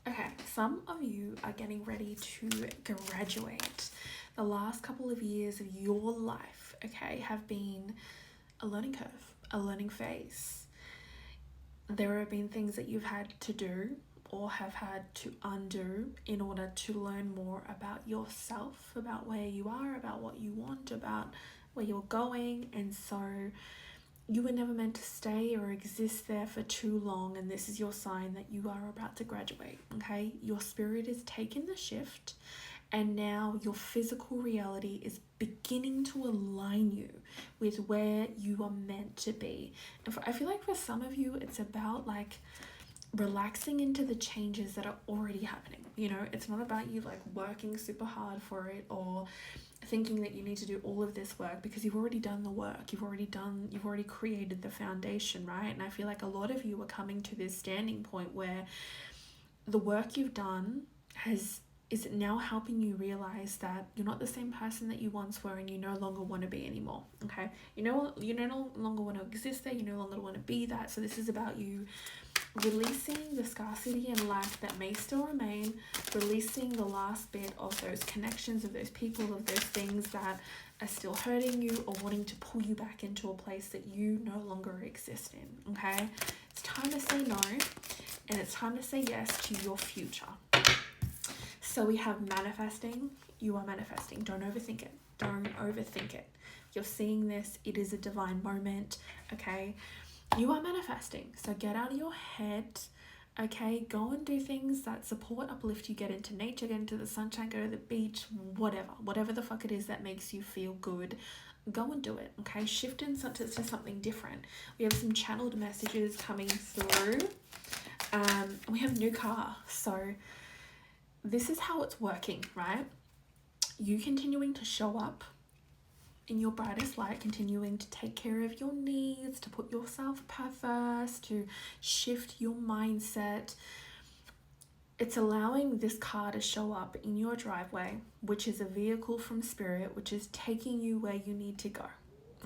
Okay, some of you are getting ready to graduate. The last couple of years of your life, okay, have been a learning curve, a learning phase. There have been things that you've had to do or have had to undo in order to learn more about yourself, about where you are, about what you want, about where you're going. And so you were never meant to stay or exist there for too long, and this is your sign that you are about to graduate. Okay, your spirit is taking the shift, and now your physical reality is beginning to align you with where you are meant to be. And I feel like for some of you it's about like relaxing into the changes that are already happening. You know, it's not about you like working super hard for it or thinking that you need to do all of this work, because you've already done the work. You've already created the foundation, right? And I feel like a lot of you are coming to this standing point where the work you've done is now helping you realize that you're not the same person that you once were, and you no longer want to be anymore. Okay, you no longer want to exist there, you no longer want to be that. So this is about you releasing the scarcity and lack that may still remain, releasing the last bit of those connections, of those people, of those things that are still hurting you or wanting to pull you back into a place that you no longer exist in. Okay, it's time to say no, and it's time to say yes to your future. So we have manifesting. You are manifesting. Don't overthink it. Don't overthink it. You're seeing this. It is a divine moment. Okay, you are manifesting. So get out of your head. Okay, go and do things that support, uplift you. Get into nature, get into the sunshine, go to the beach, whatever the fuck it is that makes you feel good. Go and do it. Okay, shift into something different. We have some channeled messages coming through. We have new car. So this is how it's working, right? You continuing to show up in your brightest light, continuing to take care of your needs, to put yourself first, to shift your mindset. It's allowing this car to show up in your driveway, which is a vehicle from spirit, which is taking you where you need to go.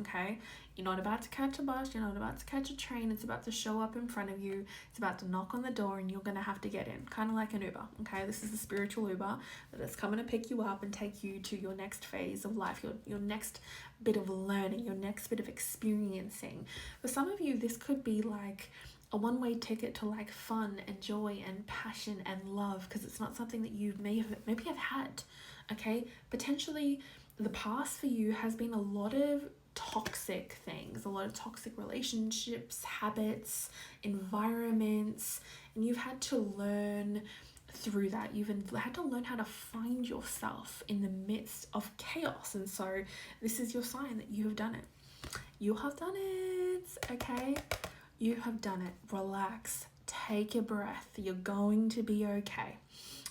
Okay, you're not about to catch a bus, you're not about to catch a train. It's about to show up in front of you. It's about to knock on the door, and you're gonna have to get in, kind of like an Uber. Okay, this is the spiritual Uber that is coming to pick you up and take you to your next phase of life, your next bit of learning, your next bit of experiencing. For some of you, this could be like a one-way ticket to like fun and joy and passion and love, because it's not something that you maybe have had. Okay, potentially the past for you has been a lot of toxic things, a lot of toxic relationships, habits, environments, and you've had to learn through that. You've had to learn how to find yourself in the midst of chaos. And so this is your sign that you have done it. You have done it. Okay, you have done it. Relax, take a breath. You're going to be okay.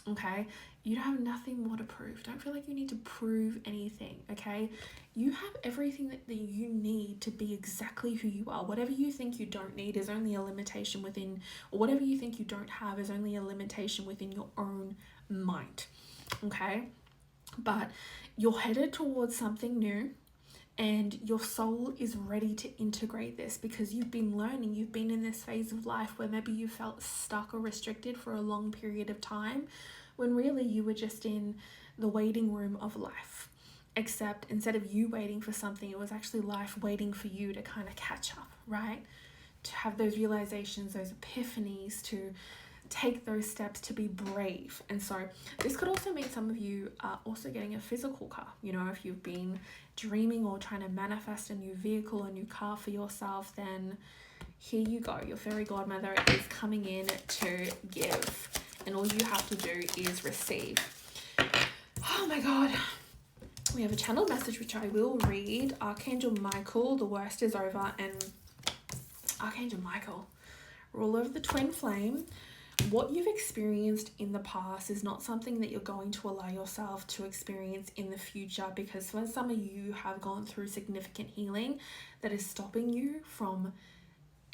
Okay, you have nothing more to prove. Don't feel like you need to prove anything. Okay, you have everything that you need to be exactly who you are. Whatever you think you don't need is only a limitation within, or whatever you think you don't have is only a limitation within your own mind. Okay, but you're headed towards something new, and your soul is ready to integrate this, because you've been learning. You've been in this phase of life where maybe you felt stuck or restricted for a long period of time, when really you were just in the waiting room of life. Except instead of you waiting for something, it was actually life waiting for you to kind of catch up, right? To have those realizations, those epiphanies, to take those steps, to be brave. And so this could also mean some of you are also getting a physical car. You know, if you've been dreaming or trying to manifest a new vehicle, a new car for yourself, then here you go. Your fairy godmother is coming in to give, and all you have to do is receive. Oh my god. We have a channel message which I will read. Archangel Michael, the worst is over. And Archangel Michael, ruler of the twin flame, what you've experienced in the past is not something that you're going to allow yourself to experience in the future, because for some of you have gone through significant healing that is stopping you from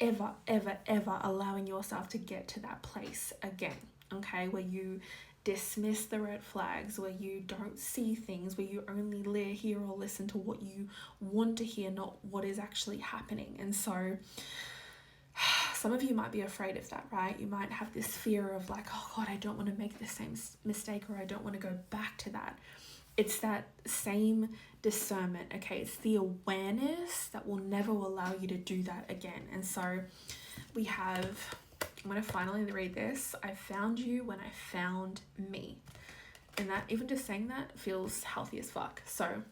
ever allowing yourself to get to that place again. Okay, where you dismiss the red flags, where you don't see things, where you only hear or listen to what you want to hear, not what is actually happening. And so some of you might be afraid of that, right? You might have this fear of like, oh God, I don't want to make the same mistake, or I don't want to go back to that. It's that same discernment, okay? It's the awareness that will never allow you to do that again. And so we have, I'm going to finally read this. I found you when I found me. And that, even just saying that feels healthy as fuck. So,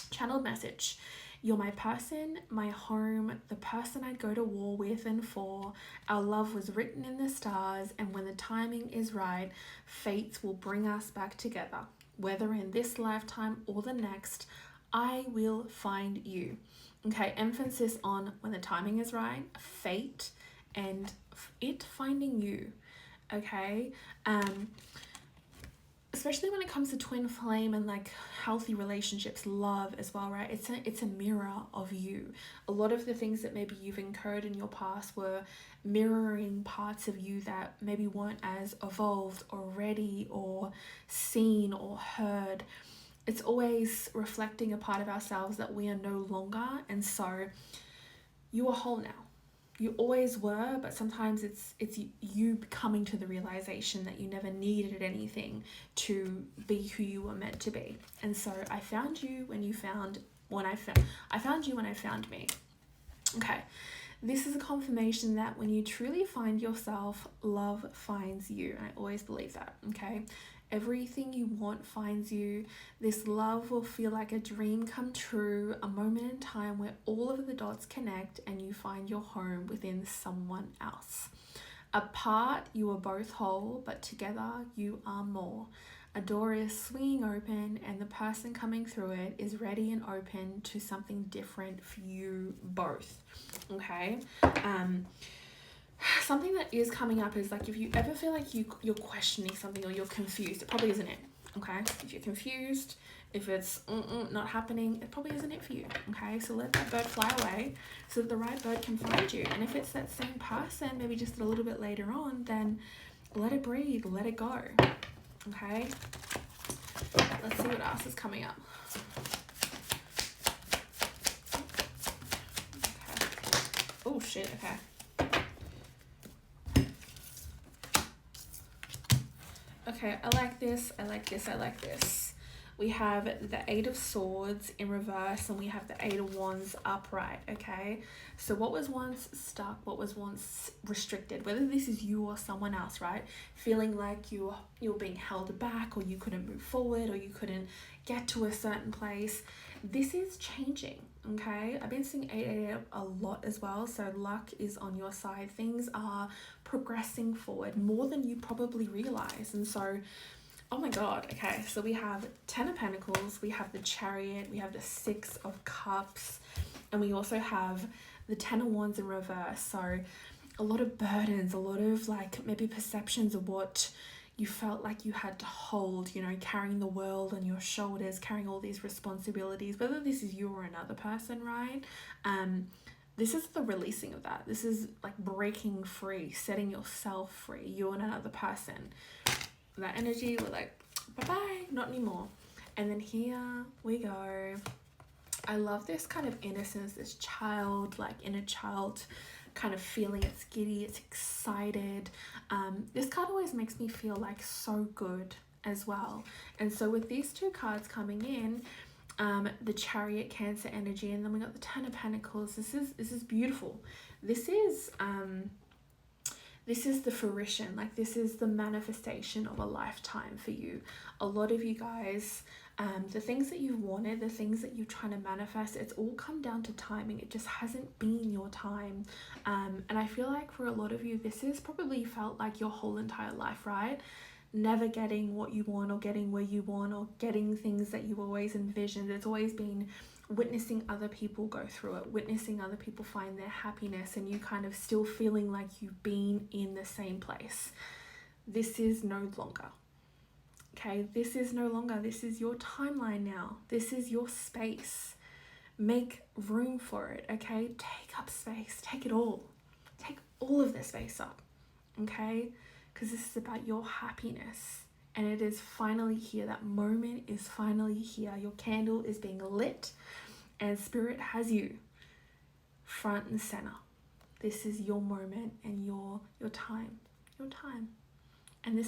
channeled message. You're my person, my home, the person I'd go to war with and for. Our love was written in the stars, and when the timing is right, fates will bring us back together. Whether in this lifetime or the next, I will find you. Okay, emphasis on when the timing is right, fate, and it finding you. Okay, especially when it comes to twin flame and like healthy relationships, love as well, right? It's a mirror of you. A lot of the things that maybe you've incurred in your past were mirroring parts of you that maybe weren't as evolved or ready or seen or heard. It's always reflecting a part of ourselves that we are no longer. And so you are whole now. You always were, but sometimes it's you coming to the realization that you never needed anything to be who you were meant to be. And so I found you when you found I found you when I found me. Okay. This is a confirmation that when you truly find yourself, love finds you. And I always believe that, okay? Everything you want finds you. This love will feel like a dream come true, a moment in time where all of the dots connect and you find your home within someone else. Apart, you are both whole, but together you are more. A door is swinging open and the person coming through it is ready and open to something different for you both, okay? Something that is coming up is like if you ever feel like you're questioning something or you're confused, it probably isn't it, okay? If you're confused, if it's not happening, it probably isn't it for you, okay? So let that bird fly away so that the right bird can find you. And if it's that same person, maybe just a little bit later on, then let it breathe, let it go, okay? Let's see what else is coming up. Okay. Oh shit, okay. Okay, I like this, I like this, I like this. We have the Eight of Swords in reverse and we have the Eight of Wands upright, okay? So what was once stuck, what was once restricted, whether this is you or someone else, right? Feeling like you're being held back or you couldn't move forward or you couldn't get to a certain place. This is changing, okay? I've been seeing 888 a lot as well, so luck is on your side. Things are progressing forward more than you probably realize. And so, oh my God, okay, so we have 10 of Pentacles, we have the Chariot, we have the 6 of Cups, and we also have the 10 of Wands in reverse. So a lot of burdens, a lot of like maybe perceptions of what you felt like you had to hold, you know, carrying the world on your shoulders, carrying all these responsibilities, whether this is you or another person, right? This is the releasing of that. This is like breaking free, setting yourself free, you and another person. That energy, we're like, bye-bye, not anymore. And then here we go. I love this kind of innocence, this child, like inner child kind of feeling. It's giddy, it's excited. This card always makes me feel like so good as well. And so with these two cards coming in, the Chariot, Cancer energy, and then we got the 10 of Pentacles. This is beautiful. This is the fruition, like this is the manifestation of a lifetime for you. A lot of you guys, the things that you've wanted, the things that you're trying to manifest, it's all come down to timing. It just hasn't been your time. And I feel like for a lot of you, this has probably felt like your whole entire life, right? Never getting what you want or getting where you want or getting things that you always envisioned. It's always been witnessing other people go through it, witnessing other people find their happiness, and you kind of still feeling like you've been in the same place. This is no longer. Okay, this is no longer. This is your timeline now. This is your space. Make room for it, okay? Take up space. Take it all. Take all of the space up, okay? Because this is about your happiness. And it is finally here. That moment is finally here. Your candle is being lit and Spirit has you front and center. this is your moment and your time, and this